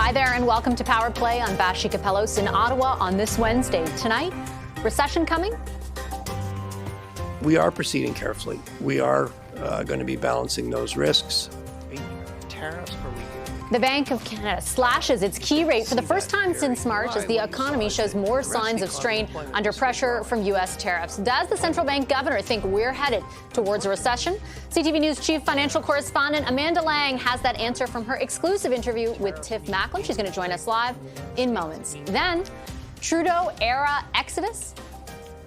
Hi there and welcome to Power Play. I'm Vashi Kapelos in Ottawa on this Wednesday. Tonight, recession coming? We are proceeding carefully. We are going to be balancing those risks. Tariffs per week. The Bank of Canada slashes its key rate for the first time since March as the economy shows more signs of strain under pressure from U.S. tariffs. Does the central bank governor think we're headed towards a recession? CTV News chief financial correspondent Amanda Lang has that answer from her exclusive interview with Tiff Macklem. She's going to join us live in moments. Then, Trudeau-era exodus?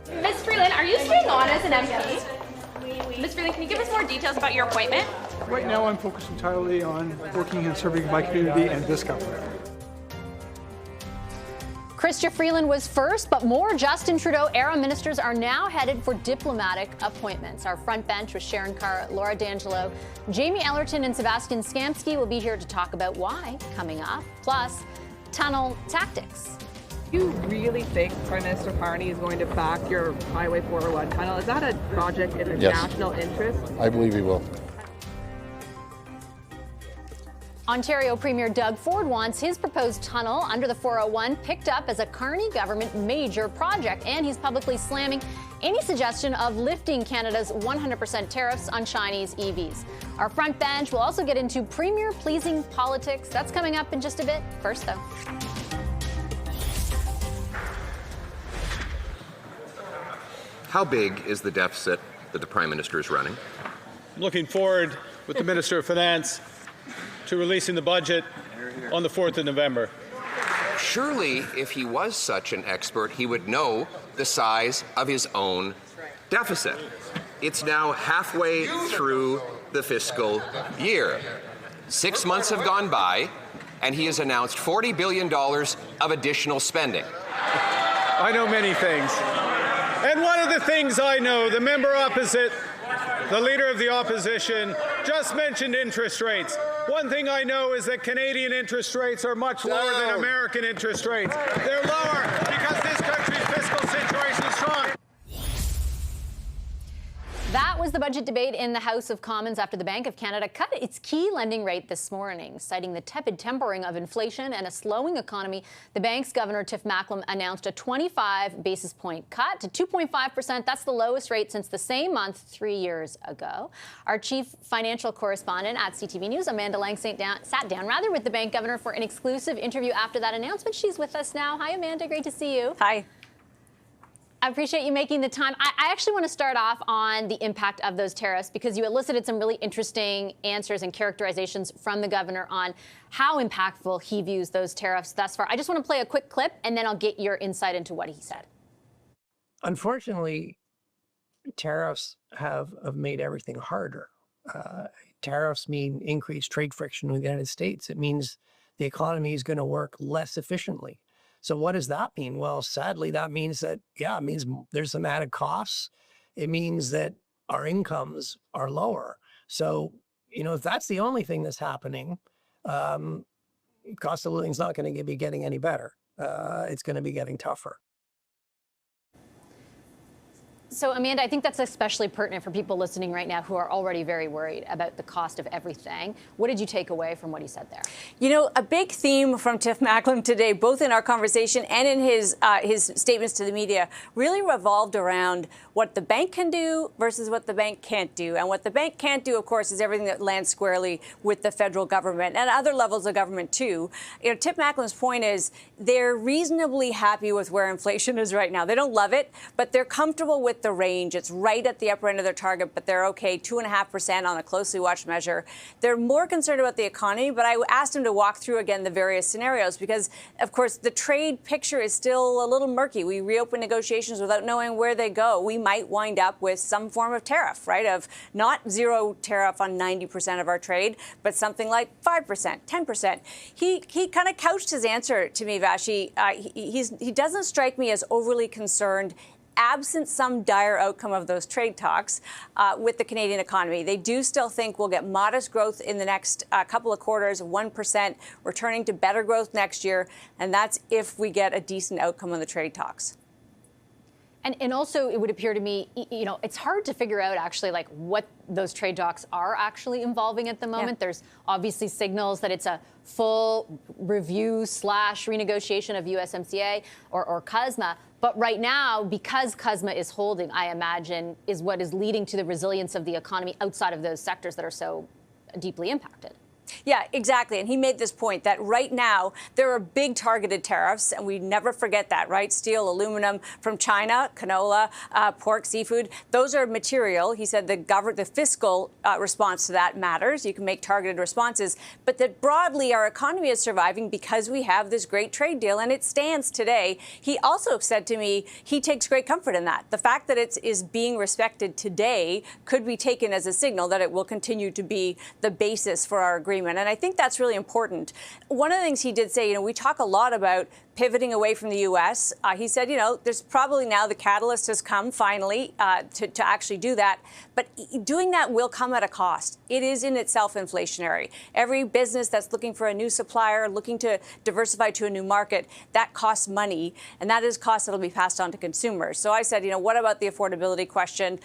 Ms. Freeland, are you staying on as an MP? Ms. Freeland, can you give us more details about your appointment? Right now, I'm focused entirely on working and serving my community and this government. Chrystia Freeland was first, but more Justin Trudeau-era ministers are now headed for diplomatic appointments. Our front bench with Sharon Carr, Laura D'Angelo, Jamie Ellerton, and Sebastian Skamsky will be here to talk about why coming up, plus tunnel tactics. Do you really think Prime Minister Carney is going to back your Highway 401 tunnel? Is that a project in national interest? I believe he will. Ontario Premier Doug Ford wants his proposed tunnel under the 401 picked up as a Carney government major project, and he's publicly slamming any suggestion of lifting Canada's 100% tariffs on Chinese EVs. Our front bench will also get into Premier-pleasing politics. That's coming up in just a bit. First, though. How big is the deficit that the Prime Minister is running? I'm looking forward with the Minister of Finance to releasing the budget on the 4th of November. Surely, if he was such an expert, he would know the size of his own deficit. It's now halfway through the fiscal year. 6 months have gone by, and he has announced $40 billion of additional spending. I know many things. And one of the things I know, the member opposite, the leader of the opposition, just mentioned interest rates. One thing I know is that Canadian interest rates are much lower than American interest rates. They're lower because this country's fiscal situation is strong. That was the budget debate in the House of Commons after the Bank of Canada cut its key lending rate this morning. Citing the tepid tempering of inflation and a slowing economy, the bank's governor, Tiff Macklem, announced a 25 basis point cut to 2.5%. That's the lowest rate since the same month 3 years ago. Our chief financial correspondent at CTV News, Amanda Lang, sat down with the bank governor for an exclusive interview after that announcement. She's with us now. Hi, Amanda. Great to see you. Hi. I appreciate you making the time. I actually want to start off on the impact of those tariffs because you elicited some really interesting answers and characterizations from the governor on how impactful he views those tariffs thus far. I just want to play a quick clip and then I'll get your insight into what he said. Unfortunately, tariffs have made everything harder. Tariffs mean increased trade friction with the United States. It means the economy is going to work less efficiently. So what does that mean? Well, sadly, that means that, it means there's some added costs. It means that our incomes are lower. So, if that's the only thing that's happening, cost of living is not going to be getting any better. It's going to be getting tougher. So, Amanda, I think that's especially pertinent for people listening right now who are already very worried about the cost of everything. What did you take away from what he said there? A big theme from Tiff Macklem today, both in our conversation and in his statements to the media, really revolved around what the bank can do versus what the bank can't do. And what the bank can't do, of course, is everything that lands squarely with the federal government and other levels of government, too. Tiff Macklem's point is they're reasonably happy with where inflation is right now. They don't love it, but they're comfortable with the range. It's right at the upper end of their target, but they're okay, 2.5% on a closely watched measure. They're more concerned about the economy, but I asked him to walk through again the various scenarios because, of course, the trade picture is still a little murky. We reopen negotiations without knowing where they go. We might wind up with some form of tariff, right? Of not zero tariff on 90% of our trade, but something like 5%, 10%. He kind of couched his answer to me, Vashi. He doesn't strike me as overly concerned absent some dire outcome of those trade talks with the Canadian economy. They do still think we'll get modest growth in the next couple of quarters, 1%, returning to better growth next year, and that's if we get a decent outcome on the trade talks. And also, it would appear to me, it's hard to figure out actually like what those trade talks are actually involving at the moment. Yeah. There's obviously signals that it's a full review / renegotiation of USMCA or CUSMA. But right now, because CUSMA is holding, I imagine, is what is leading to the resilience of the economy outside of those sectors that are so deeply impacted. Yeah, exactly. And he made this point that right now there are big targeted tariffs, and we never forget that, right? Steel, aluminum from China, canola, pork, seafood. Those are material. He said the fiscal response to that matters. You can make targeted responses, but that broadly our economy is surviving because we have this great trade deal, and it stands today. He also said to me he takes great comfort in that. The fact that it is being respected today could be taken as a signal that it will continue to be the basis for our agreement. And I think that's really important. One of the things he did say, we talk a lot about pivoting away from the U.S. He said, there's probably now the catalyst has come finally to actually do that. But doing that will come at a cost. It is in itself inflationary. Every business that's looking for a new supplier, looking to diversify to a new market, that costs money. And that is cost that will be passed on to consumers. So I said, what about the affordability question?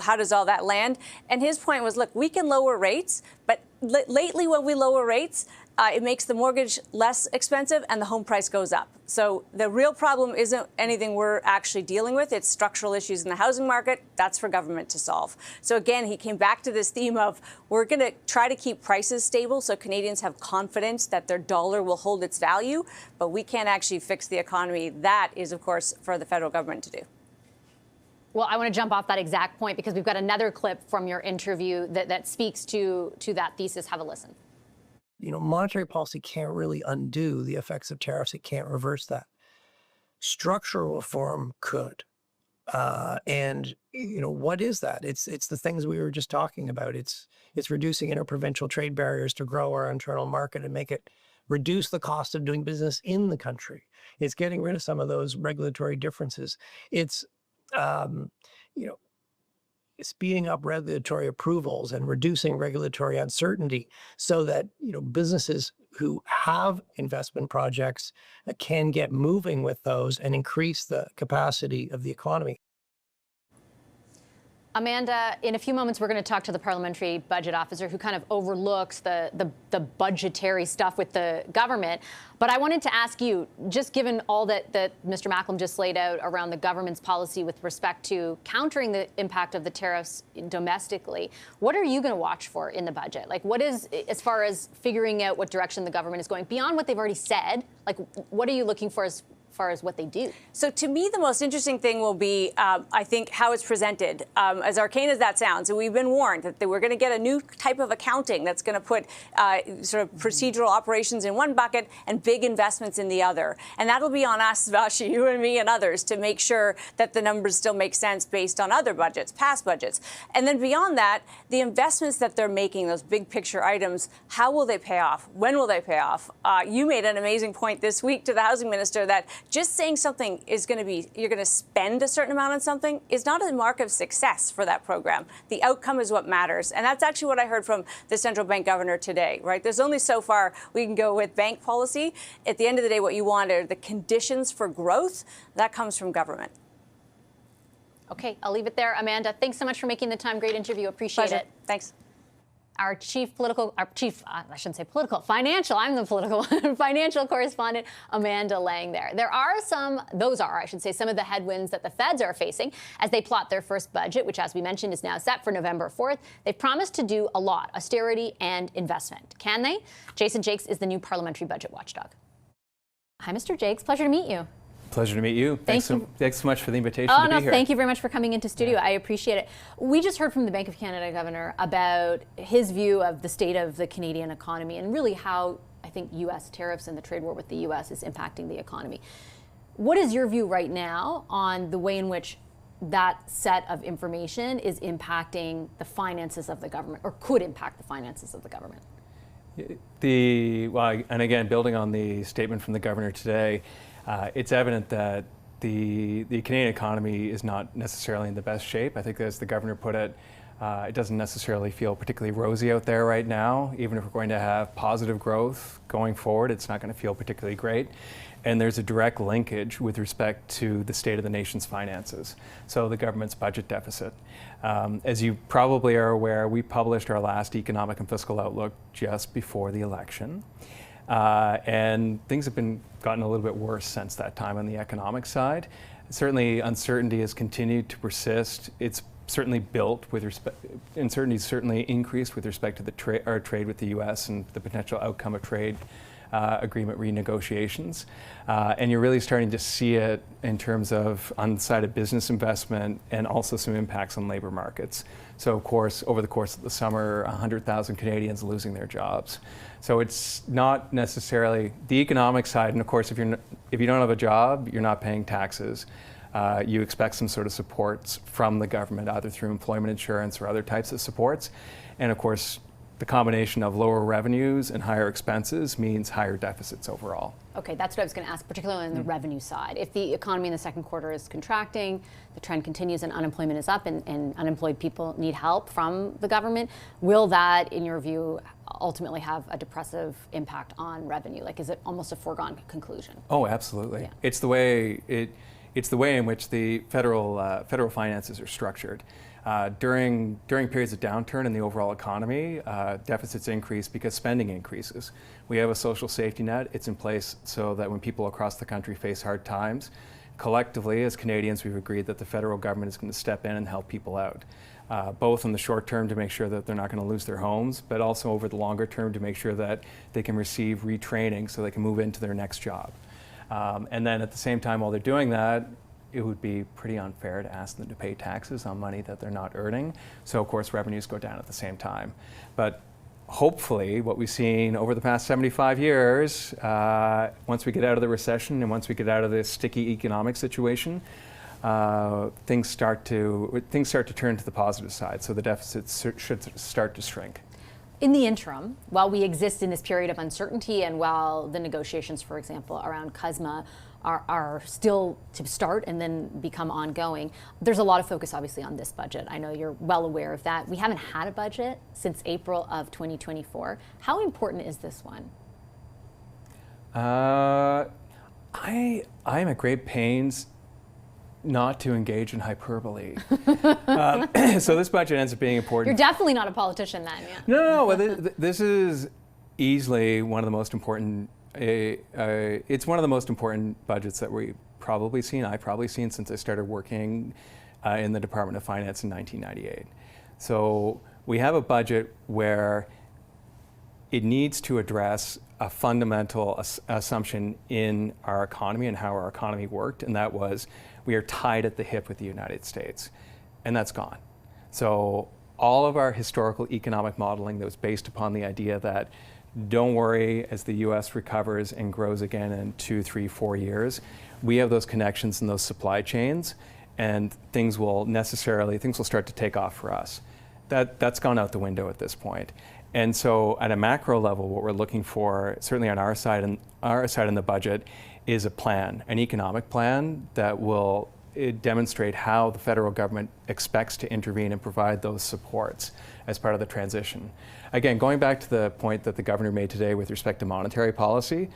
How does all that land? And his point was, look, we can lower rates, but lately when we lower rates, it makes the mortgage less expensive and the home price goes up. So the real problem isn't anything we're actually dealing with. It's structural issues in the housing market. That's for government to solve. So again, he came back to this theme of we're going to try to keep prices stable so Canadians have confidence that their dollar will hold its value, but we can't actually fix the economy. That is, of course, for the federal government to do. Well, I want to jump off that exact point because we've got another clip from your interview that speaks to that thesis. Have a listen. Monetary policy can't really undo the effects of tariffs. It can't reverse that. Structural reform could. And what is that? It's the things we were just talking about. It's reducing interprovincial trade barriers to grow our internal market and reduce the cost of doing business in the country. It's getting rid of some of those regulatory differences. It's speeding up regulatory approvals and reducing regulatory uncertainty so that businesses who have investment projects can get moving with those and increase the capacity of the economy. Amanda, in a few moments, we're going to talk to the parliamentary budget officer who kind of overlooks the budgetary stuff with the government. But I wanted to ask you, just given all that Mr. Macklem just laid out around the government's policy with respect to countering the impact of the tariffs domestically, what are you going to watch for in the budget? Like, what is, as far as figuring out what direction the government is going, beyond what they've already said, like, what are you looking for as far as what they do? So to me, the most interesting thing will be, I think, how it's presented. As arcane as that sounds, and we've been warned that we're going to get a new type of accounting that's going to put sort of procedural operations in one bucket and big investments in the other. And that'll be on us, Vashi, you and me and others, to make sure that the numbers still make sense based on other budgets, past budgets. And then beyond that, the investments that they're making, those big picture items, how will they pay off? When will they pay off? You made an amazing point this week to the housing minister that just saying something is going to be, you're going to spend a certain amount on something is not a mark of success for that program. The outcome is what matters. And that's actually what I heard from the central bank governor today, right? There's only so far we can go with bank policy. At the end of the day, what you want are the conditions for growth. That comes from government. Okay, I'll leave it there. Amanda, thanks so much for making the time. Great interview. Appreciate it. Thanks. Our financial, I'm the political financial correspondent, Amanda Lang there. There are some of the headwinds that the feds are facing as they plot their first budget, which, as we mentioned, is now set for November 4th. They've promised to do a lot, austerity and investment. Can they? Jason Jakes is the new parliamentary budget watchdog. Hi, Mr. Jakes. Pleasure to meet you. Pleasure to meet you. Thanks so much for the invitation to be here. Thank you very much for coming into studio. Yeah. I appreciate it. We just heard from the Bank of Canada governor about his view of the state of the Canadian economy and really how I think U.S. tariffs and the trade war with the U.S. is impacting the economy. What is your view right now on the way in which that set of information is impacting the finances of the government, or could impact the finances of the government? And again, building on the statement from the governor today, it's evident that the Canadian economy is not necessarily in the best shape. I think, as the governor put it, It doesn't necessarily feel particularly rosy out there right now. Even if we're going to have positive growth going forward, it's not going to feel particularly great. And there's a direct linkage with respect to the state of the nation's finances, so the government's budget deficit. As you probably are aware, we published our last economic and fiscal outlook just before the election. And things have gotten a little bit worse since that time on the economic side. Certainly, uncertainty has continued to persist. It's certainly built with respect, uncertainty certainly increased with respect to our trade with the U.S. and the potential outcome of trade agreement renegotiations. And you're really starting to see it in terms of on the side of business investment and also some impacts on labor markets. So of course, over the course of the summer, 100,000 Canadians losing their jobs. So it's not necessarily the economic side. And of course, if you don't have a job, you're not paying taxes. You expect some sort of supports from the government, either through employment insurance or other types of supports. And of course, the combination of lower revenues and higher expenses means higher deficits overall. Okay, that's what I was going to ask, particularly on the revenue side. If the economy in the second quarter is contracting, the trend continues and unemployment is up and unemployed people need help from the government, will that, in your view, ultimately have a depressive impact on revenue? Like, is it almost a foregone conclusion? Oh, absolutely. Yeah. It's the way in which the federal finances are structured. During periods of downturn in the overall economy, deficits increase because spending increases. We have a social safety net. It's in place so that when people across the country face hard times, collectively as Canadians, we've agreed that the federal government is going to step in and help people out, both in the short term to make sure that they're not going to lose their homes, but also over the longer term to make sure that they can receive retraining so they can move into their next job. And then at the same time, while they're doing that, it would be pretty unfair to ask them to pay taxes on money that they're not earning. So of course, revenues go down at the same time. But hopefully, what we've seen over the past 75 years, once we get out of the recession and once we get out of this sticky economic situation, things start to turn to the positive side. So the deficits should start to shrink. In the interim, while we exist in this period of uncertainty and while the negotiations, for example, around CUSMA are still to start and then become ongoing, there's a lot of focus obviously on this budget. I know you're well aware of that. We haven't had a budget since April of 2024. How important is this one? I'm at great pains not to engage in hyperbole. So this budget ends up being important. You're definitely not a politician then. Yeah. No, this is easily one of the most important. It's one of the most important budgets that I've probably seen since I started working in the Department of Finance in 1998. So we have a budget where it needs to address a fundamental assumption in our economy and how our economy worked, and that was we are tied at the hip with the United States, and that's gone. So all of our historical economic modeling that was based upon the idea that don't worry, as the U.S. recovers and grows again in 2, 3, 4 years, we have those connections and those supply chains, and things will start to take off for us. That's gone out the window at this point. And so at a macro level, what we're looking for, certainly on our side in the budget, is a plan, an economic plan that will demonstrate how the federal government expects to intervene and provide those supports as part of the transition. Again, going back to the point that the governor made today with respect to monetary policy,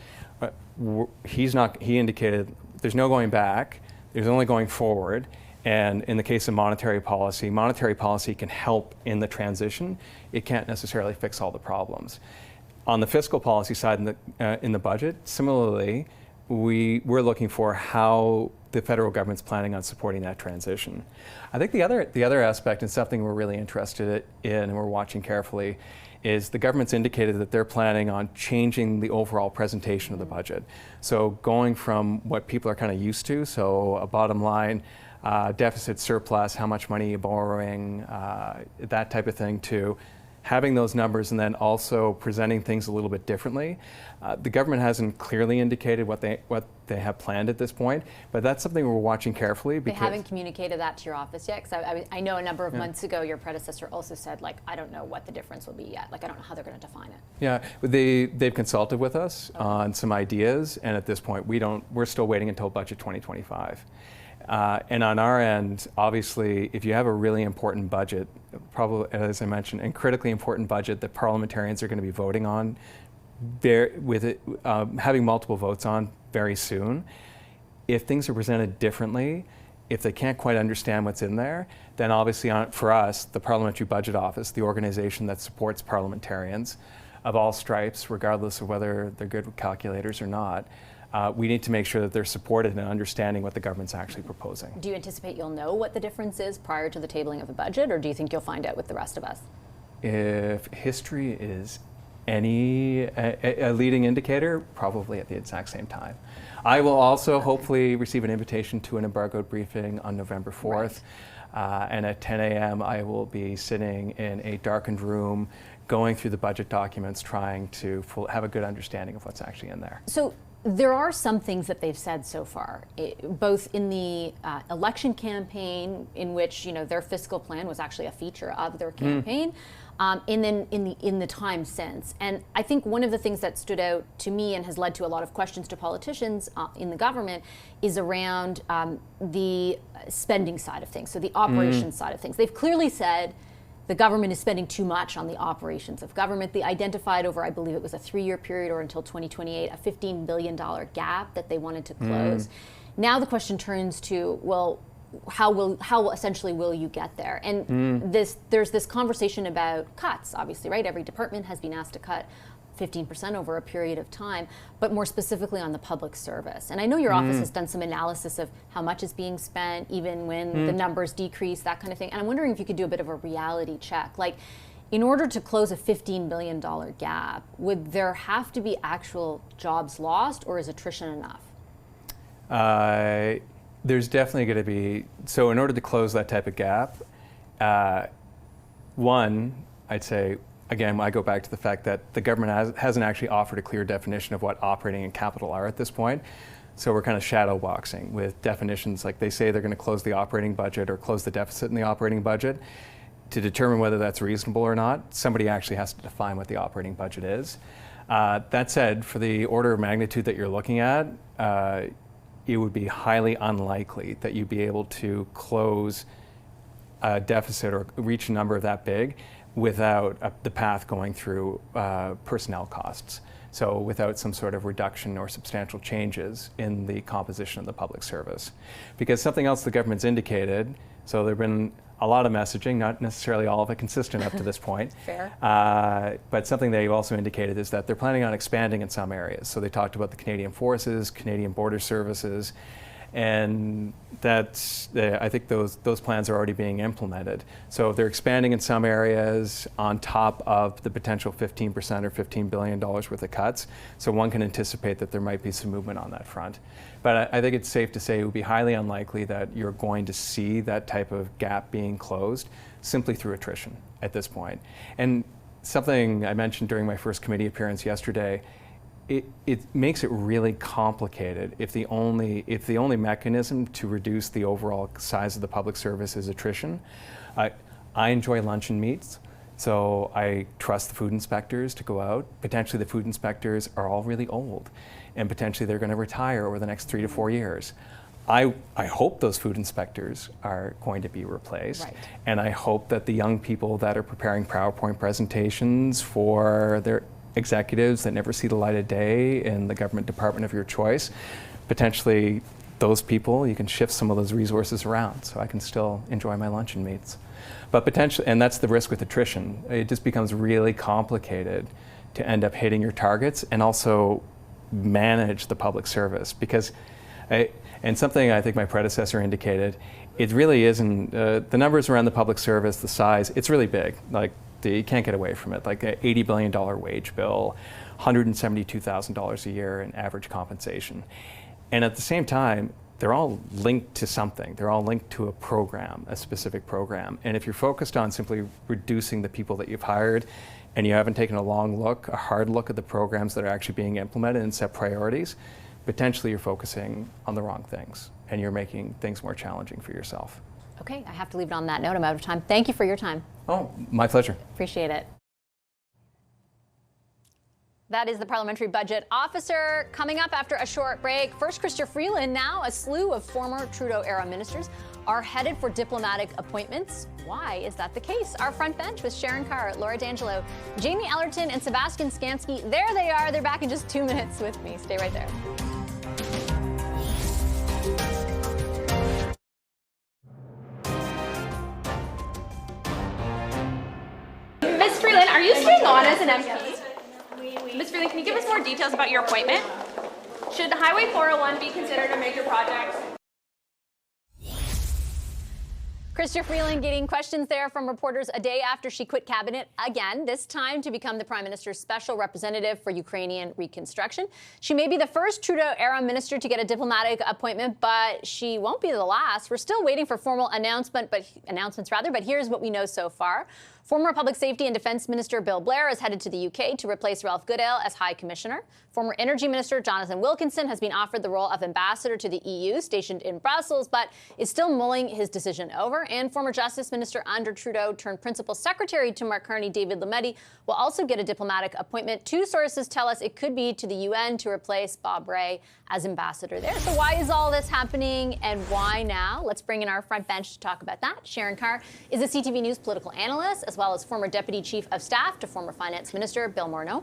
he indicated there's no going back, there's only going forward. And in the case of monetary policy can help in the transition. It can't necessarily fix all the problems. On the fiscal policy side in the budget, similarly, we're looking for how the federal government's planning on supporting that transition. I think the other aspect, and something we're really interested in and we're watching carefully, is the government's indicated that they're planning on changing the overall presentation of the budget. So going from what people are kind of used to, so a bottom line, deficit, surplus, how much money you're borrowing, that type of thing, to having those numbers and then also presenting things a little bit differently. The government hasn't clearly indicated what they have planned at this point, but that's something we're watching carefully. Because they haven't communicated that to your office yet? Because I know a number of months ago your predecessor also said, like, I don't know what the difference will be yet. Like, I don't know how they're going to define it. Yeah, they've consulted with us on some ideas, and at this point we're still waiting until budget 2025. And on our end, obviously, if you have a really important budget, probably, as I mentioned, and critically important budget that parliamentarians are going to be voting on, having multiple votes on very soon, if things are presented differently, if they can't quite understand what's in there, then obviously for us, the Parliamentary Budget Office, the organization that supports parliamentarians of all stripes, regardless of whether they're good with calculators or not, we need to make sure that they're supported in understanding what the government's actually proposing. Do you anticipate you'll know what the difference is prior to the tabling of the budget, or do you think you'll find out with the rest of us? If history is a leading indicator, probably at the exact same time. I will also hopefully receive an invitation to an embargoed briefing on November 4th. Right. And at 10 a.m. I will be sitting in a darkened room going through the budget documents, trying to have a good understanding of what's actually in there. So there are some things that they've said so far, both in the election campaign, in which their fiscal plan was actually a feature of their campaign, and then in the time since. And I think one of the things that stood out to me and has led to a lot of questions to politicians in the government is around the spending side of things, so the operations side of things. They've clearly said the government is spending too much on the operations of government. They identified over, I believe it was a 3-year period or until 2028, a $15 billion gap that they wanted to close. Now the question turns to, well, how essentially will you get there? And there's this conversation about cuts, obviously, right? Every department has been asked to cut 15% over a period of time, but more specifically on the public service. And I know your office has done some analysis of how much is being spent, even when the numbers decrease, that kind of thing. And I'm wondering if you could do a bit of a reality check. Like, in order to close a $15 billion gap, would there have to be actual jobs lost, or is attrition enough? There's definitely going to be, so in order to close that type of gap, one, I'd say, again, I go back to the fact that the government hasn't actually offered a clear definition of what operating and capital are at this point. So we're kind of shadow boxing with definitions, like they say they're going to close the operating budget or close the deficit in the operating budget. To determine whether that's reasonable or not, somebody actually has to define what the operating budget is. That said, for the order of magnitude that you're looking at, it would be highly unlikely that you'd be able to close a deficit or reach a number that big without the path going through personnel costs. So without some sort of reduction or substantial changes in the composition of the public service. Because something else the government's indicated, so there have been a lot of messaging, not necessarily all of it consistent up to this point. Fair. But something they've also indicated is that they're planning on expanding in some areas. So they talked about the Canadian Forces, Canadian Border Services, and I think those plans are already being implemented. So they're expanding in some areas on top of the potential 15% or $15 billion worth of cuts. So one can anticipate that there might be some movement on that front. But I think it's safe to say it would be highly unlikely that you're going to see that type of gap being closed simply through attrition at this point. And something I mentioned during my first committee appearance yesterday, it makes it really complicated if the only mechanism to reduce the overall size of the public service is attrition. I enjoy lunch and meats, so I trust the food inspectors to go out. Potentially the food inspectors are all really old, and potentially they're going to retire over the next 3 to 4 years. I hope those food inspectors are going to be replaced. Right. And I hope that the young people that are preparing PowerPoint presentations for their executives that never see the light of day in the government department of your choice, potentially those people, you can shift some of those resources around so I can still enjoy my lunch and meats. But potentially, and that's the risk with attrition, it just becomes really complicated to end up hitting your targets and also manage the public service. Because, and something I think my predecessor indicated, it really isn't, the numbers around the public service, the size, it's really big. Like, you can't get away from it. Like an $80 billion wage bill, $172,000 a year in average compensation. And at the same time, they're all linked to something. They're all linked to a program, a specific program. And if you're focused on simply reducing the people that you've hired and you haven't taken a hard look at the programs that are actually being implemented and set priorities, potentially you're focusing on the wrong things and you're making things more challenging for yourself. Okay, I have to leave it on that note. I'm out of time. Thank you for your time. Oh, my pleasure. Appreciate it. That is the Parliamentary Budget Officer. Coming up after a short break, first Chrystia Freeland, now a slew of former Trudeau-era ministers are headed for diplomatic appointments. Why is that the case? Our front bench with Sharon Carr, Laura D'Angelo, Jamie Ellerton, and Sebastian Skamsky. There they are. They're back in just 2 minutes with me. Stay right there. Ms. Freeland, are you staying on as an MP? Ms. Freeland, can you give us more details about your appointment? Should Highway 401 be considered a major project? Chrystia Freeland getting questions there from reporters a day after she quit cabinet again, this time to become the Prime Minister's special representative for Ukrainian reconstruction. She may be the first Trudeau-era minister to get a diplomatic appointment, but she won't be the last. We're still waiting for formal announcements, but here's what we know so far. Former Public Safety and Defence Minister Bill Blair is headed to the UK to replace Ralph Goodale as High Commissioner. Former Energy Minister Jonathan Wilkinson has been offered the role of ambassador to the EU, stationed in Brussels, but is still mulling his decision over. And former Justice Minister under Trudeau turned Principal Secretary to Mark Carney, David Lametti, will also get a diplomatic appointment. Two sources tell us it could be to the UN to replace Bob Rae as ambassador there. So why is all this happening and why now? Let's bring in our front bench to talk about that. Sharon Carr is a CTV News political analyst, as well as former Deputy Chief of Staff to former Finance Minister Bill Morneau.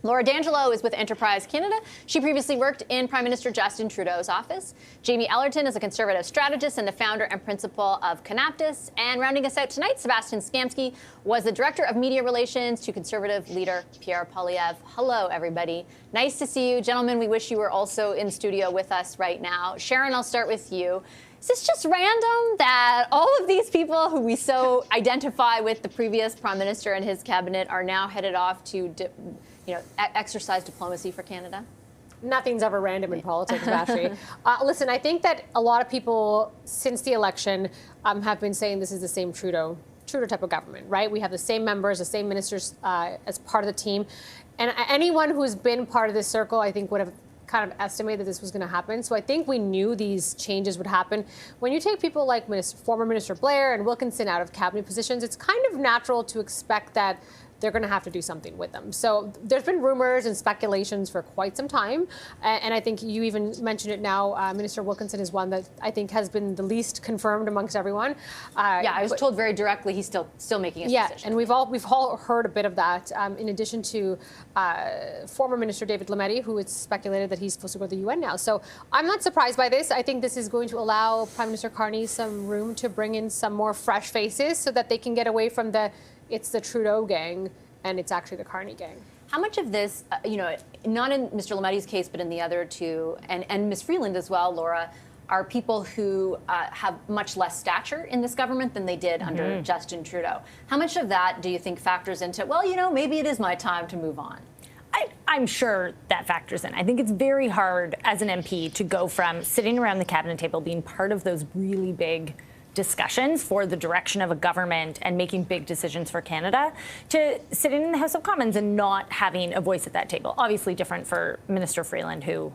Laura D'Angelo is with Enterprise Canada. She previously worked in Prime Minister Justin Trudeau's office. Jamie Ellerton is a conservative strategist and the founder and principal of Canaptus. And rounding us out tonight, Sebastian Skamsky was the director of media relations to conservative leader Pierre Poilievre. Hello, everybody. Nice to see you. Gentlemen, we wish you were also in studio with us right now. Sharon, I'll start with you. Is this just random that all of these people who we so identify with the previous Prime Minister and his cabinet are now headed off to exercise diplomacy for Canada? Nothing's ever random in politics, Vashi. Listen, I think that a lot of people since the election have been saying this is the same Trudeau type of government, right? We have the same members, the same ministers as part of the team. And anyone who's been part of this circle, I think, would have kind of estimated that this was going to happen. So I think we knew these changes would happen. When you take people like former Minister Blair and Wilkinson out of cabinet positions, it's kind of natural to expect that they're going to have to do something with them. So there's been rumors and speculations for quite some time. And I think you even mentioned it now. Minister Wilkinson is one that I think has been the least confirmed amongst everyone. I was told very directly he's still making his decision. And we've all heard a bit of that. In addition to former Minister David Lametti, who it's speculated that he's supposed to go to the UN now. So I'm not surprised by this. I think this is going to allow Prime Minister Carney some room to bring in some more fresh faces so that they can get away from it's the Trudeau gang, and it's actually the Carney gang. How much of this, not in Mr. Lametti's case, but in the other two, and Ms. Freeland as well, Laura, are people who have much less stature in this government than they did under Justin Trudeau. How much of that do you think factors into, maybe it is my time to move on? I'm sure that factors in. I think it's very hard as an MP to go from sitting around the cabinet table, being part of those really big discussions for the direction of a government and making big decisions for Canada, to sitting in the House of Commons and not having a voice at that table. Obviously different for Minister Freeland, who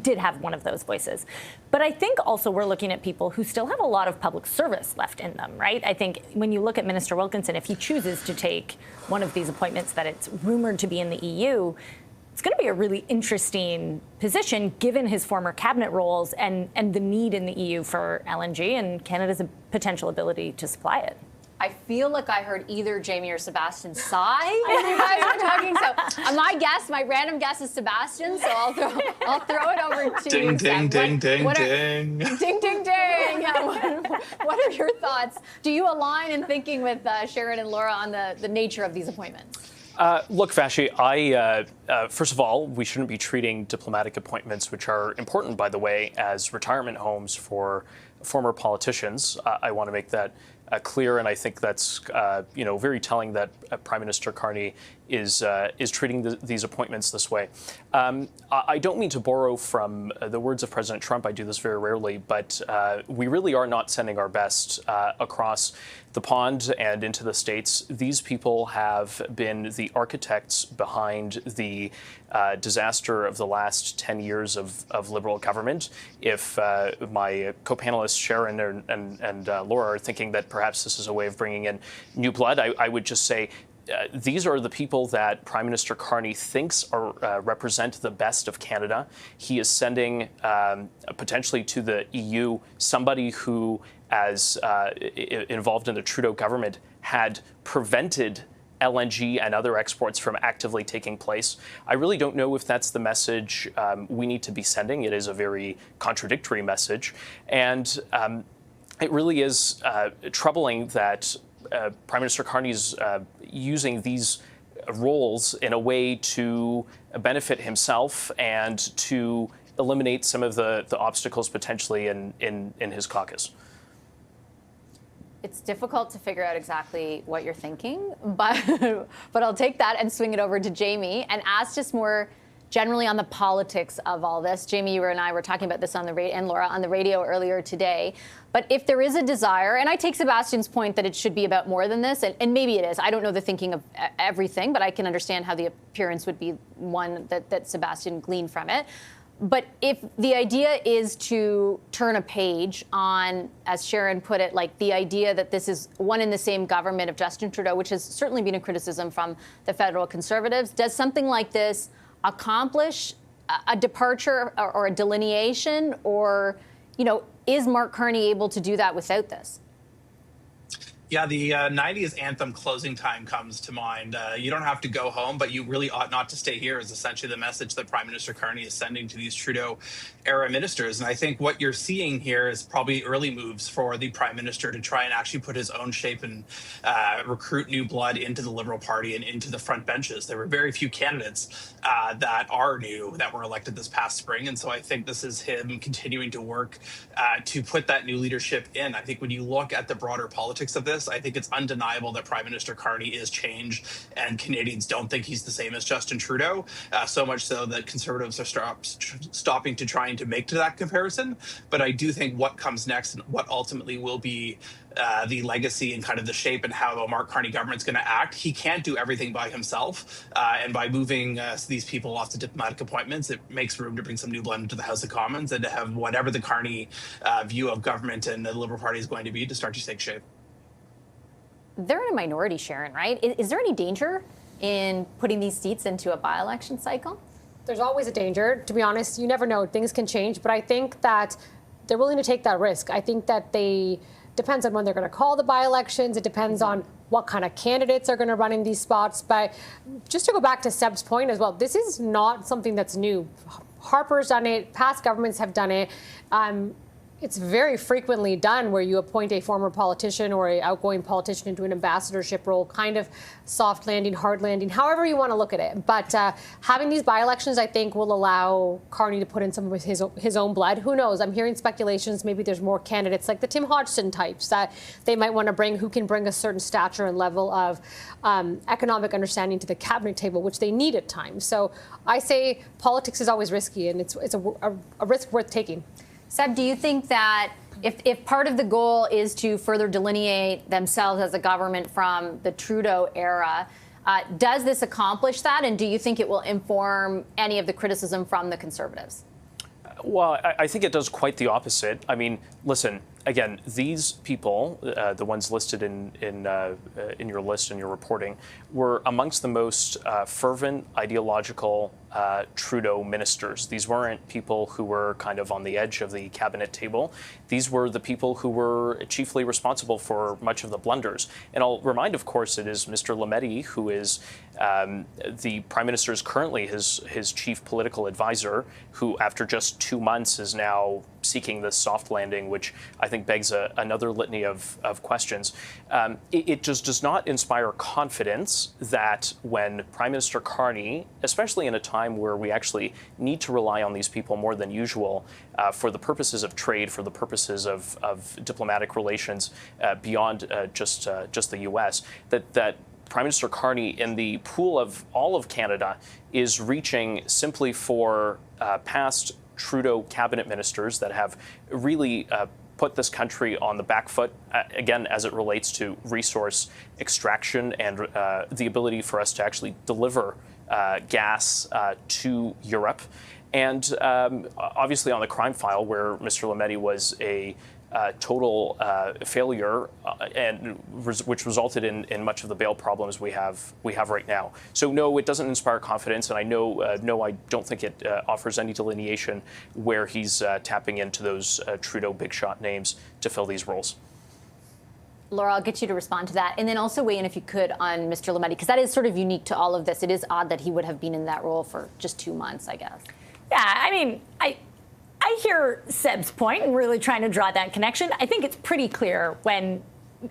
did have one of those voices. But I think also we're looking at people who still have a lot of public service left in them, right? I think when you look at Minister Wilkinson, if he chooses to take one of these appointments that it's rumored to be in the EU, it's going to be a really interesting position given his former cabinet roles and the need in the EU for LNG and Canada's potential ability to supply it. I feel like I heard either Jamie or Sebastian sigh when you guys were talking. So my random guess is Sebastian. So I'll throw it over to ding, you. Ding, ding, ding, ding. Ding, ding, ding. Yeah, what are your thoughts? Do you align in thinking with Sharon and Laura on the nature of these appointments? Look, Vashi, first of all, we shouldn't be treating diplomatic appointments, which are important, by the way, as retirement homes for former politicians. I want to make that clear, and I think that's very telling that Prime Minister Carney is treating these appointments this way. I don't mean to borrow from the words of President Trump. I do this very rarely, but we really are not sending our best across the pond and into the States. These people have been the architects behind the disaster of the last 10 years of Liberal government. If my co-panelists Sharon and Laura are thinking that perhaps this is a way of bringing in new blood, I would just say these are the people that Prime Minister Carney thinks are, represent the best of Canada. He is sending potentially to the EU somebody who, as involved in the Trudeau government, had prevented LNG and other exports from actively taking place. I really don't know if that's the message we need to be sending. It is a very contradictory message. And it really is troubling that Prime Minister Carney's using these roles in a way to benefit himself and to eliminate some of the obstacles potentially in his caucus. It's difficult to figure out exactly what you're thinking, but I'll take that and swing it over to Jamie and ask just more generally on the politics of all this. Jamie, you and I were talking about this on the radio, and Laura on the radio earlier today. But if there is a desire, and I take Sebastian's point that it should be about more than this, and maybe it is. I don't know the thinking of everything, but I can understand how the appearance would be one that Sebastian gleaned from it. But if the idea is to turn a page on, as Sharon put it, like the idea that this is one in the same government of Justin Trudeau, which has certainly been a criticism from the federal Conservatives, does something like this accomplish a departure or a delineation? Or, is Mark Carney able to do that without this? Yeah, the 90s anthem Closing Time comes to mind. You don't have to go home, but you really ought not to stay here is essentially the message that Prime Minister Carney is sending to these Trudeau-era ministers. And I think what you're seeing here is probably early moves for the Prime Minister to try and actually put his own shape and recruit new blood into the Liberal Party and into the front benches. There were very few candidates that are new that were elected this past spring. And so I think this is him continuing to work to put that new leadership in. I think when you look at the broader politics of this, I think it's undeniable that Prime Minister Carney is changed and Canadians don't think he's the same as Justin Trudeau, so much so that Conservatives are stopping to trying to make to that comparison. But I do think what comes next and what ultimately will be the legacy and kind of the shape and how a Mark Carney government's going to act, he can't do everything by himself. And by moving these people off to diplomatic appointments, it makes room to bring some new blood into the House of Commons and to have whatever the Carney view of government and the Liberal Party is going to be to start to take shape. They're in a minority, Sharon, right? Is there any danger in putting these seats into a by-election cycle? There's always a danger. To be honest, you never know. Things can change. But I think that they're willing to take that risk. I think that depends on when they're going to call the by-elections. It depends on what kind of candidates are going to run in these spots. But just to go back to Seb's point as well, this is not something that's new. Harper's done it. Past governments have done it. It's very frequently done where you appoint a former politician or an outgoing politician into an ambassadorship role, kind of soft landing, hard landing, however you want to look at it. But having these by-elections, I think, will allow Carney to put in some of his own blood. Who knows? I'm hearing speculations. Maybe there's more candidates like the Tim Hodgson types that they might want to bring who can bring a certain stature and level of economic understanding to the cabinet table, which they need at times. So I say politics is always risky, and it's a risk worth taking. Seb, do you think that if part of the goal is to further delineate themselves as a government from the Trudeau era, does this accomplish that? And do you think it will inform any of the criticism from the Conservatives? Well, I think it does quite the opposite. I mean, listen, again, these people, the ones listed in your list and your reporting, were amongst the most fervent, ideological Trudeau ministers. These weren't people who were kind of on the edge of the cabinet table. These were the people who were chiefly responsible for much of the blunders. And I'll remind, of course, it is Mr. Lametti, who is the Prime Minister's currently his chief political advisor, who after just 2 months is now seeking this soft landing, which I think begs another litany of questions. It just does not inspire confidence that when Prime Minister Carney, especially in a time where we actually need to rely on these people more than usual for the purposes of trade, for the purposes of diplomatic relations beyond just the U.S., that Prime Minister Carney in the pool of all of Canada is reaching simply for past Trudeau cabinet ministers that have really put this country on the back foot, again, as it relates to resource extraction and the ability for us to actually deliver gas to Europe. And obviously on the crime file, where Mr. Lametti was a total failure, which resulted in much of the bail problems we have right now. So no, it doesn't inspire confidence, and I don't think it offers any delineation where he's tapping into those Trudeau big shot names to fill these roles. Laura, I'll get you to respond to that. And then also weigh in, if you could, on Mr. Lametti, because that is sort of unique to all of this. It is odd that he would have been in that role for just 2 months, I guess. Yeah, I mean, I hear Seb's point and really trying to draw that connection. I think it's pretty clear when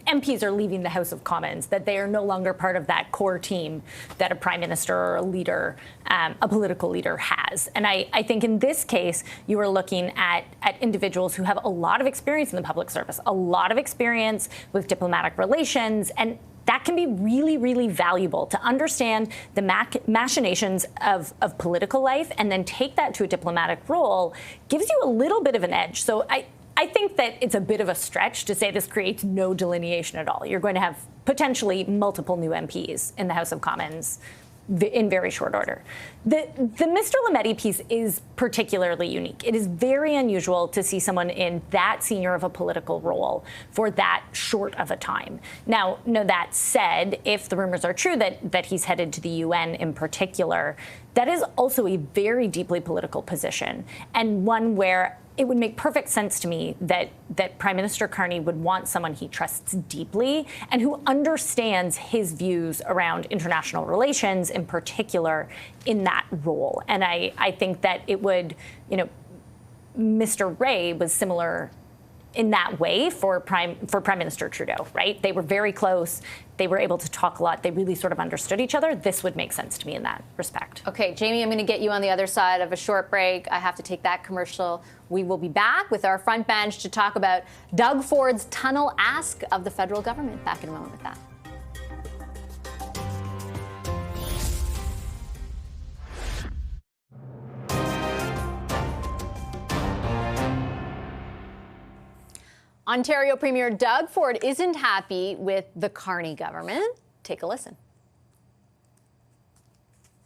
MPs are leaving the House of Commons that they are no longer part of that core team that a prime minister or a leader, a political leader has. And I think in this case, you are looking at individuals who have a lot of experience in the public service, a lot of experience with diplomatic relations, and that can be really, really valuable to understand the machinations of political life and then take that to a diplomatic role gives you a little bit of an edge. So I think that it's a bit of a stretch to say this creates no delineation at all. You're going to have potentially multiple new MPs in the House of Commons in very short order. The Mr. Lametti piece is particularly unique. It is very unusual to see someone in that senior of a political role for that short of a time. Now, that said, if the rumors are true that he's headed to the UN in particular, that is also a very deeply political position, and one where it would make perfect sense to me that Prime Minister Carney would want someone he trusts deeply and who understands his views around international relations in particular in that role. And I think that it would, Mr. Ray was similar in that way for Prime Minister Trudeau, right? They were very close. They were able to talk a lot. They really sort of understood each other. This would make sense to me in that respect. Okay, Jamie, I'm going to get you on the other side of a short break. I have to take that commercial. We will be back with our front bench to talk about Doug Ford's tunnel ask of the federal government. Back in a moment with that. Ontario Premier Doug Ford isn't happy with the Carney government. Take a listen.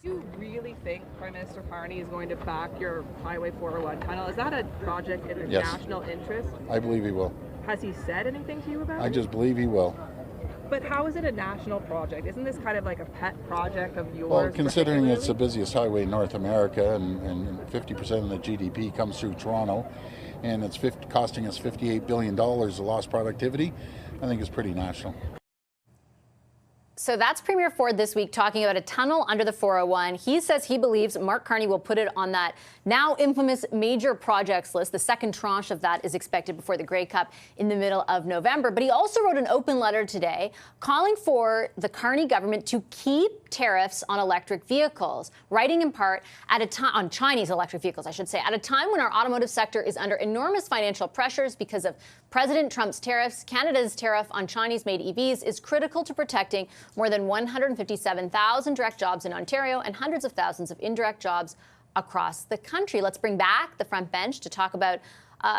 Do you really think Prime Minister Carney is going to back your Highway 401 tunnel? Is that a project in national interest? I believe he will. Has he said anything to you about it? I just believe he will. But how is it a national project? Isn't this kind of like a pet project of yours? Well, considering it's the busiest highway in North America and 50% of the GDP comes through Toronto, and it's costing us $58 billion of lost productivity, I think it's pretty national. So that's Premier Ford this week talking about a tunnel under the 401. He says he believes Mark Carney will put it on that now infamous major projects list. The second tranche of that is expected before the Grey Cup in the middle of November. But he also wrote an open letter today calling for the Carney government to keep tariffs on electric vehicles, writing in part at a time on Chinese electric vehicles, I should say, at a time when our automotive sector is under enormous financial pressures because of President Trump's tariffs. Canada's tariff on Chinese-made EVs is critical to protecting more than 157,000 direct jobs in Ontario and hundreds of thousands of indirect jobs across the country. Let's bring back the front bench to talk about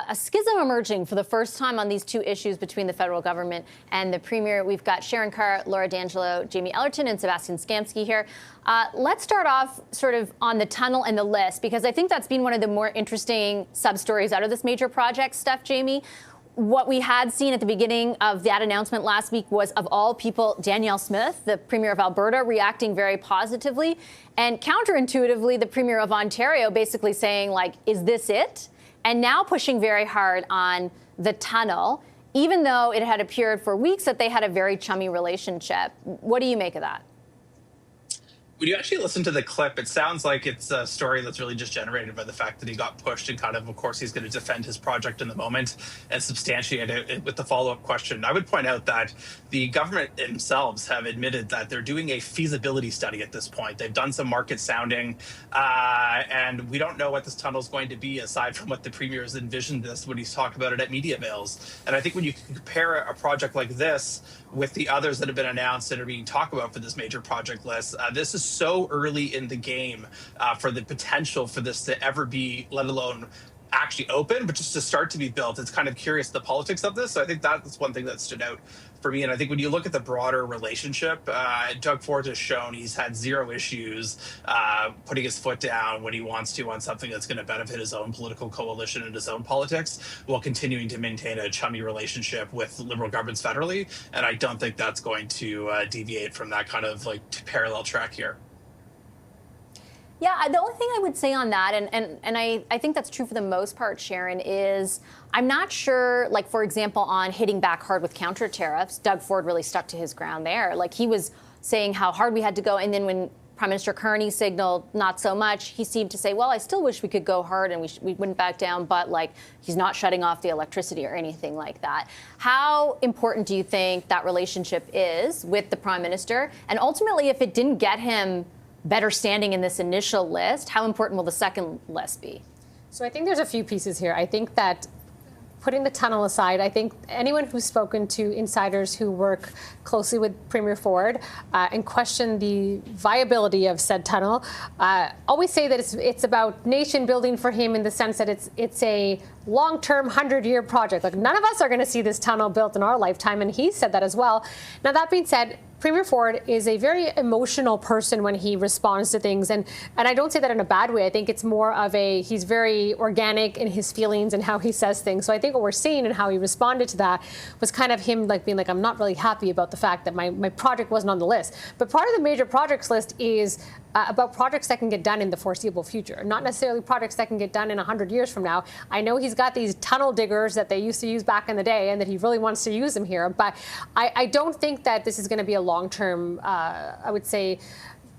a schism emerging for the first time on these two issues between the federal government and the Premier. We've got Sharon Carr, Laura D'Angelo, Jamie Ellerton, and Sebastian Skamsky here. Let's start off sort of on the tunnel and the list, because I think that's been one of the more interesting sub-stories out of this major project stuff, Jamie. What we had seen at the beginning of that announcement last week was, of all people, Danielle Smith, the Premier of Alberta, reacting very positively. And counterintuitively, the Premier of Ontario basically saying, like, is this it? And now pushing very hard on the tunnel, even though it had appeared for weeks that they had a very chummy relationship. What do you make of that? When you actually listen to the clip, it sounds like it's a story that's really just generated by the fact that he got pushed and kind of course, he's going to defend his project in the moment and substantiate it with the follow-up question. I would point out that the government themselves have admitted that they're doing a feasibility study at this point. They've done some market sounding, and we don't know what this tunnel is going to be aside from what the Premier has envisioned this when he's talked about it at media avails. And I think when you compare a project like this with the others that have been announced and are being talked about for this major project list, this is so early in the game for the potential for this to ever be, let alone actually open, but just to start to be built. It's kind of curious the politics of this. So I think that's one thing that stood out for me. And I think when you look at the broader relationship, Doug Ford has shown he's had zero issues putting his foot down when he wants to on something that's going to benefit his own political coalition and his own politics, while continuing to maintain a chummy relationship with Liberal governments federally. And I don't think that's going to deviate from that kind of like parallel track here. Yeah, the only thing I would say on that, and I think that's true for the most part, Sharon, is I'm not sure, like, for example, on hitting back hard with counter tariffs, Doug Ford really stuck to his ground there. Like, he was saying how hard we had to go, and then when Prime Minister Carney signaled not so much, he seemed to say, well, I still wish we could go hard and we wouldn't back down, but, like, he's not shutting off the electricity or anything like that. How important do you think that relationship is with the Prime Minister? And ultimately, if it didn't get him better standing in this initial list, how important will the second list be? So I think there's a few pieces here. I think that putting the tunnel aside, I think anyone who's spoken to insiders who work closely with Premier Ford and question the viability of said tunnel always say that it's about nation building for him, in the sense that it's a long-term 100-year project. Like, none of us are going to see this tunnel built in our lifetime, and he said that as well. Now, that being said, Premier Ford is a very emotional person when he responds to things, and I don't say that in a bad way. I think it's more of he's very organic in his feelings and how he says things. So I think what we're seeing and how he responded to that was kind of him like being like, I'm not really happy about the fact that my project wasn't on the list. But part of the major projects list is about projects that can get done in the foreseeable future, not necessarily projects that can get done in 100 years from now. I know he's got these tunnel diggers that they used to use back in the day and that he really wants to use them here, but I don't think that this is going to be a long-term, I would say,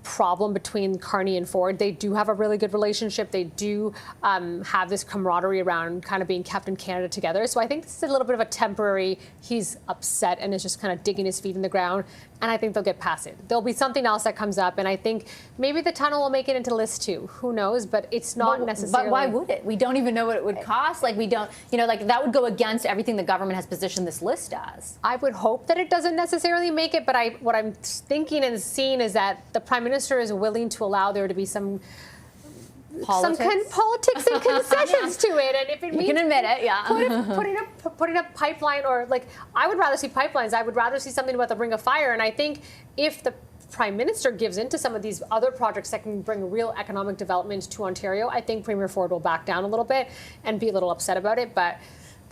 problem between Carney and Ford. They do have a really good relationship. They do have this camaraderie around kind of being Captain Canada together. So I think this is a little bit of a temporary, he's upset and is just kind of digging his feet in the ground. And I think they'll get past it. There'll be something else that comes up. And I think maybe the tunnel will make it into list 2. Who knows? But it's not necessarily. But why would it? We don't even know what it would cost. Like, we don't, like, that would go against everything the government has positioned this list as. I would hope that it doesn't necessarily make it. But what I'm thinking and seeing is that the Prime Minister is willing to allow there to be some kind of politics and concessions to it, and if it means you can admit it, yeah, putting up pipeline, or like, I would rather see pipelines. I would rather see something about the Ring of Fire, and I think if the Prime Minister gives into some of these other projects that can bring real economic development to Ontario, I think Premier Ford will back down a little bit and be a little upset about it. But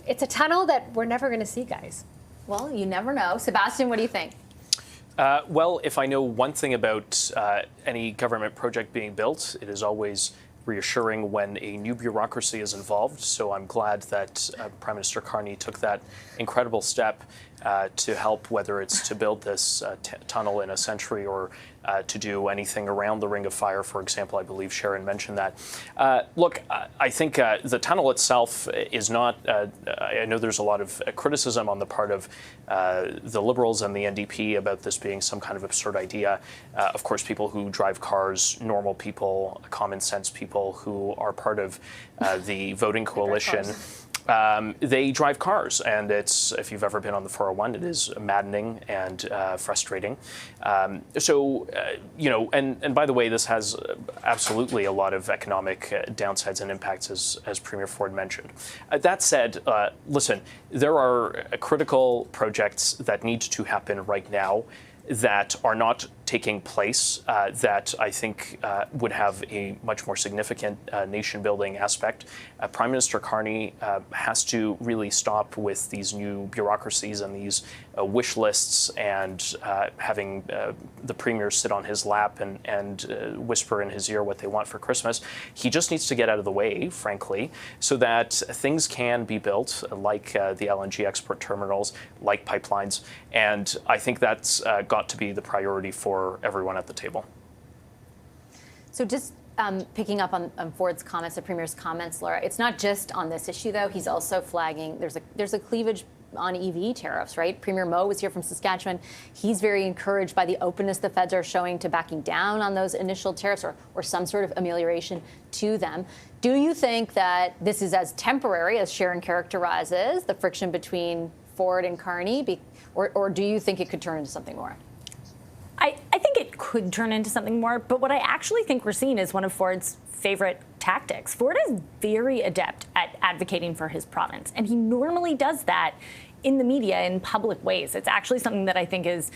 it's a tunnel that we're never going to see, guys. Well, you never know. Sebastian, what do you think? Well, if I know one thing about any government project being built, it is always reassuring when a new bureaucracy is involved. So I'm glad that Prime Minister Carney took that incredible step to help, whether it's to build this tunnel in a century or to do anything around the Ring of Fire, for example. I believe Sharon mentioned that. Look, I think the tunnel itself is not, I know there's a lot of criticism on the part of the Liberals and the NDP about this being some kind of absurd idea. Of course, people who drive cars, normal people, common sense people who are part of the voting coalition, they drive cars, and it's, if you've ever been on the 401, it is maddening and frustrating. And by the way, this has absolutely a lot of economic downsides and impacts, as Premier Ford mentioned. That said, listen, there are critical projects that need to happen right now that are not taking place that I think would have a much more significant nation-building aspect. Prime Minister Carney has to really stop with these new bureaucracies and these wish lists and having the Premier sit on his lap and whisper in his ear what they want for Christmas. He just needs to get out of the way, frankly, so that things can be built, like the LNG export terminals, like pipelines. And I think that's got to be the priority for everyone at the table. So just picking up on Ford's comments, the Premier's comments, Laura, it's not just on this issue, though. He's also flagging there's a cleavage on EV tariffs, right? Premier Moe was here from Saskatchewan. He's very encouraged by the openness the feds are showing to backing down on those initial tariffs or some sort of amelioration to them. Do you think that this is as temporary as Sharon characterizes the friction between Ford and Carney, or do you think it could turn into something more? I think it could turn into something more, but what I actually think we're seeing is one of Ford's favorite tactics. Ford is very adept at advocating for his province, and he normally does that in the media in public ways. It's actually something that I think is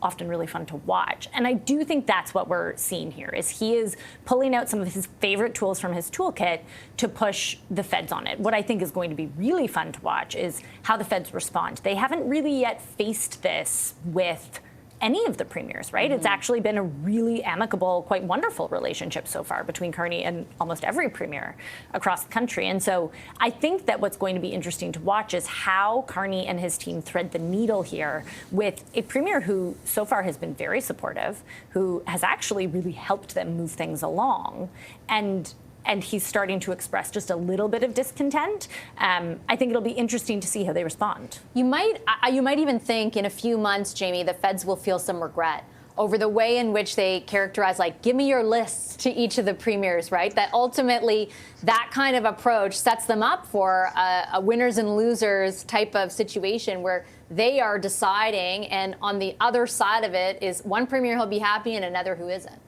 often really fun to watch. And I do think that's what we're seeing here, is he is pulling out some of his favorite tools from his toolkit to push the feds on it. What I think is going to be really fun to watch is how the feds respond. They haven't really yet faced this with any of the premiers, right? It's actually been a really amicable, quite wonderful relationship so far between Carney and almost every premier across the country. And so I think that what's going to be interesting to watch is how Carney and his team thread the needle here with a premier who so far has been very supportive, who has actually really helped them move things along. And he's starting to express just a little bit of discontent. I think it'll be interesting to see how they respond. You might even think in a few months, Jamie, the feds will feel some regret over the way in which they characterize, like, give me your lists to each of the premiers, right? That ultimately that kind of approach sets them up for a winners and losers type of situation where they are deciding, and on the other side of it is one premier who'll be happy and another who isn't.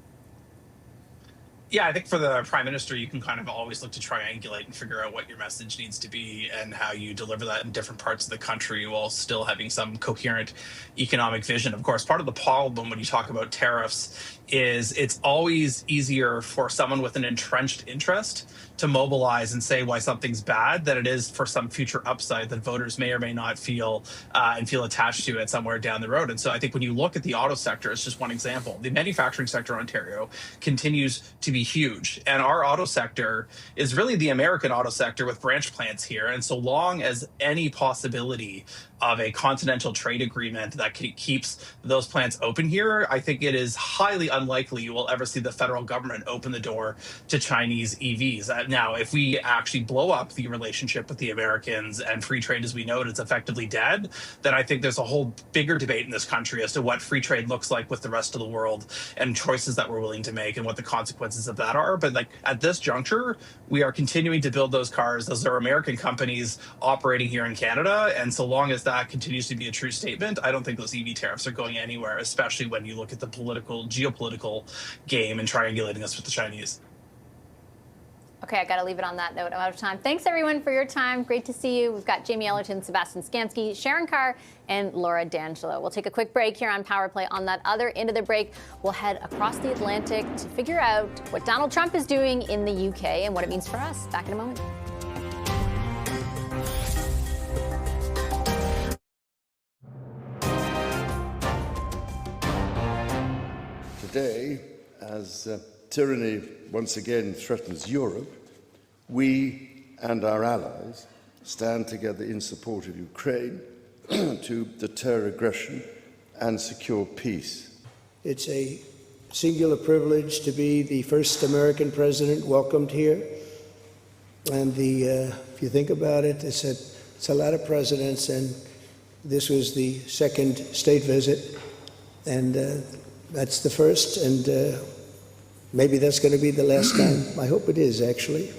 Yeah, I think for the prime minister, you can kind of always look to triangulate and figure out what your message needs to be and how you deliver that in different parts of the country while still having some coherent economic vision. Of course, part of the problem when you talk about tariffs is it's always easier for someone with an entrenched interest to mobilize and say why something's bad than it is for some future upside that voters may or may not feel and feel attached to it somewhere down the road. And so I think when you look at the auto sector, it's just one example. The manufacturing sector in Ontario continues to be huge. And our auto sector is really the American auto sector with branch plants here. And so long as any possibility of a continental trade agreement that keeps those plants open here, I think it is highly unlikely you will ever see the federal government open the door to Chinese EVs. Now, if we actually blow up the relationship with the Americans and free trade as we know it is effectively dead, then I think there's a whole bigger debate in this country as to what free trade looks like with the rest of the world and choices that we're willing to make and what the consequences of that are. But like at this juncture, we are continuing to build those cars. Those are American companies operating here in Canada. And so long as that continues to be a true statement, I don't think those EV tariffs are going anywhere, especially when you look at the geopolitical game and triangulating us with the Chinese. Okay, I got to leave it on that note. I'm out of time. Thanks, everyone, for your time. Great to see you. We've got Jamie Ellerton, Sebastian Skamsky, Sharon Carr, and Laura D'Angelo. We'll take a quick break here on Power Play. On that other end of the break, we'll head across the Atlantic to figure out what Donald Trump is doing in the UK and what it means for us. Back in a moment. Today, as tyranny once again threatens Europe, we and our allies stand together in support of Ukraine to deter aggression and secure peace. It's a singular privilege to be the first American president welcomed here. And if you think about it, it's a lot of presidents, and this was the second state visit, and that's the first, and maybe that's going to be the last time. I hope it is, actually.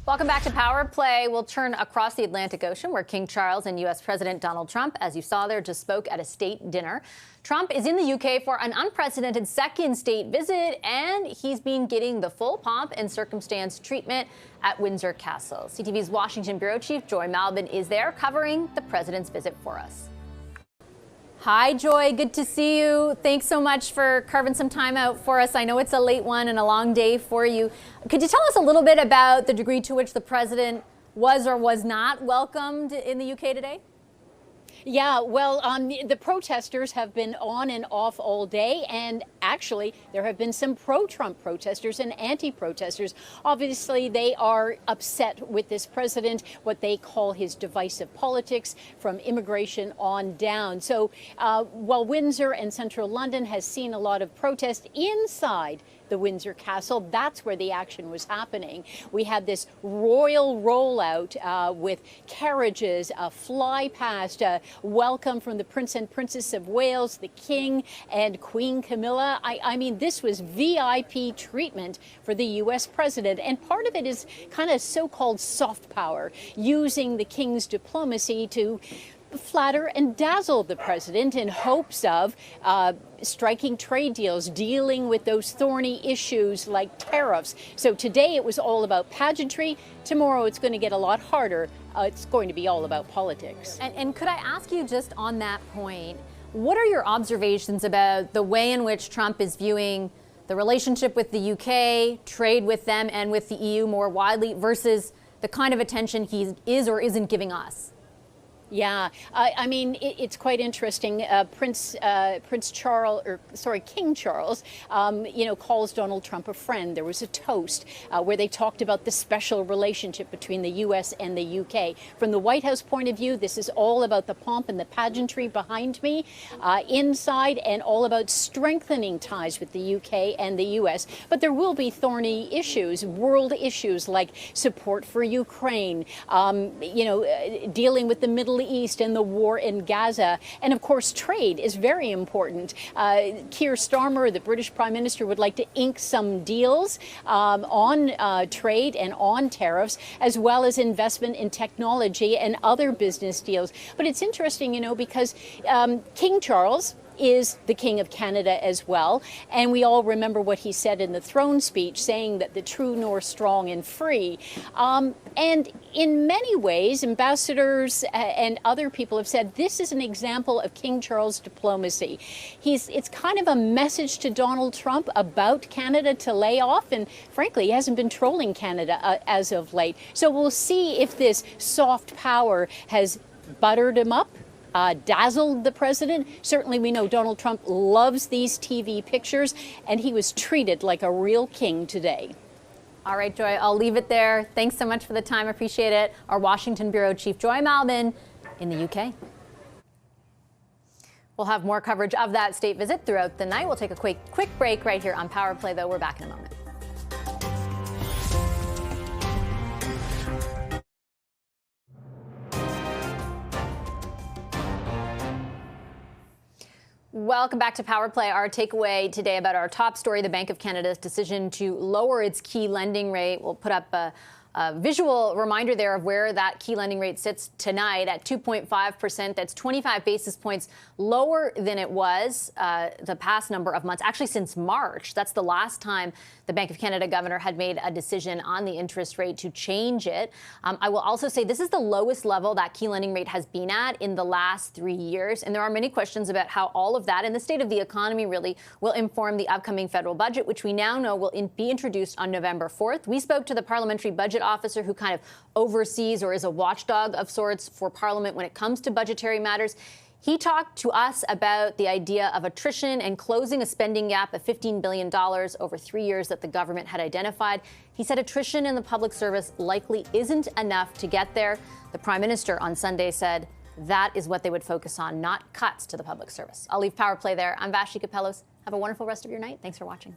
Welcome back to Power Play. We'll turn across the Atlantic Ocean, where King Charles and U.S. President Donald Trump, as you saw there, just spoke at a state dinner. Trump is in the UK for an unprecedented second state visit, and he's been getting the full pomp and circumstance treatment at Windsor Castle. CTV's Washington bureau chief Joy Malbon is there covering the president's visit for us. Hi, Joy. Good to see you. Thanks so much for carving some time out for us. I know it's a late one and a long day for you. Could you tell us a little bit about the degree to which the president was or was not welcomed in the UK today? Yeah, well, the protesters have been on and off all day, and actually there have been some pro-Trump protesters and anti-protesters. Obviously, they are upset with this president, what they call his divisive politics from immigration on down. So while Windsor and central London has seen a lot of protest inside the Windsor Castle, that's where the action was happening. We had this royal rollout with carriages, a fly past, welcome from the Prince and Princess of Wales, the King and Queen Camilla. I mean, this was VIP treatment for the U.S. president. And part of it is kind of so-called soft power, using the King's diplomacy to flatter and dazzle the president in hopes of striking trade deals, dealing with those thorny issues like tariffs. So today it was all about pageantry. Tomorrow it's going to get a lot harder. It's going to be all about politics. And could I ask you just on that point, what are your observations about the way in which Trump is viewing the relationship with the UK, trade with them and with the EU more widely versus the kind of attention he is or isn't giving us? Yeah, I mean, it's quite interesting. King Charles, calls Donald Trump a friend. There was a toast where they talked about the special relationship between the U.S. and the UK. From the White House point of view, this is all about the pomp and the pageantry behind me, inside, and all about strengthening ties with the UK and the U.S. But there will be thorny issues, world issues like support for Ukraine, dealing with the Middle East and the war in Gaza. And of course, trade is very important. Keir Starmer, the British Prime Minister, would like to ink some deals on trade and on tariffs, as well as investment in technology and other business deals. But it's interesting, because King Charles is the King of Canada as well. And we all remember what he said in the throne speech, saying that the true north strong and free. And in many ways, ambassadors and other people have said this is an example of King Charles diplomacy. It's kind of a message to Donald Trump about Canada to lay off. And frankly, he hasn't been trolling Canada as of late. So we'll see if this soft power has buttered him up, dazzled the president. Certainly we know Donald Trump loves these TV pictures, and he was treated like a real king today. All right, Joy, I'll leave it there. Thanks so much for the time. Appreciate it. Our Washington Bureau Chief, Joy Malman, in the UK. We'll have more coverage of that state visit throughout the night. We'll take a quick break right here on Power Play, though. We're back in a moment. Welcome back to Power Play. Our takeaway today about our top story, the Bank of Canada's decision to lower its key lending rate. We'll put up a visual reminder there of where that key lending rate sits tonight at 2.5%. That's 25 basis points lower than it was the past number of months, actually since March. That's the last time the Bank of Canada governor had made a decision on the interest rate to change it. I will also say this is the lowest level that key lending rate has been at in the last 3 years. And there are many questions about how all of that and the state of the economy really will inform the upcoming federal budget, which we now know will be introduced on November 4th. We spoke to the parliamentary budget officer who kind of oversees or is a watchdog of sorts for Parliament when it comes to budgetary matters. He talked to us about the idea of attrition and closing a spending gap of $15 billion over 3 years that the government had identified. He said attrition in the public service likely isn't enough to get there. The Prime Minister on Sunday said that is what they would focus on, not cuts to the public service. I'll leave Power Play there. I'm Vashi Kapelos. Have a wonderful rest of your night. Thanks for watching.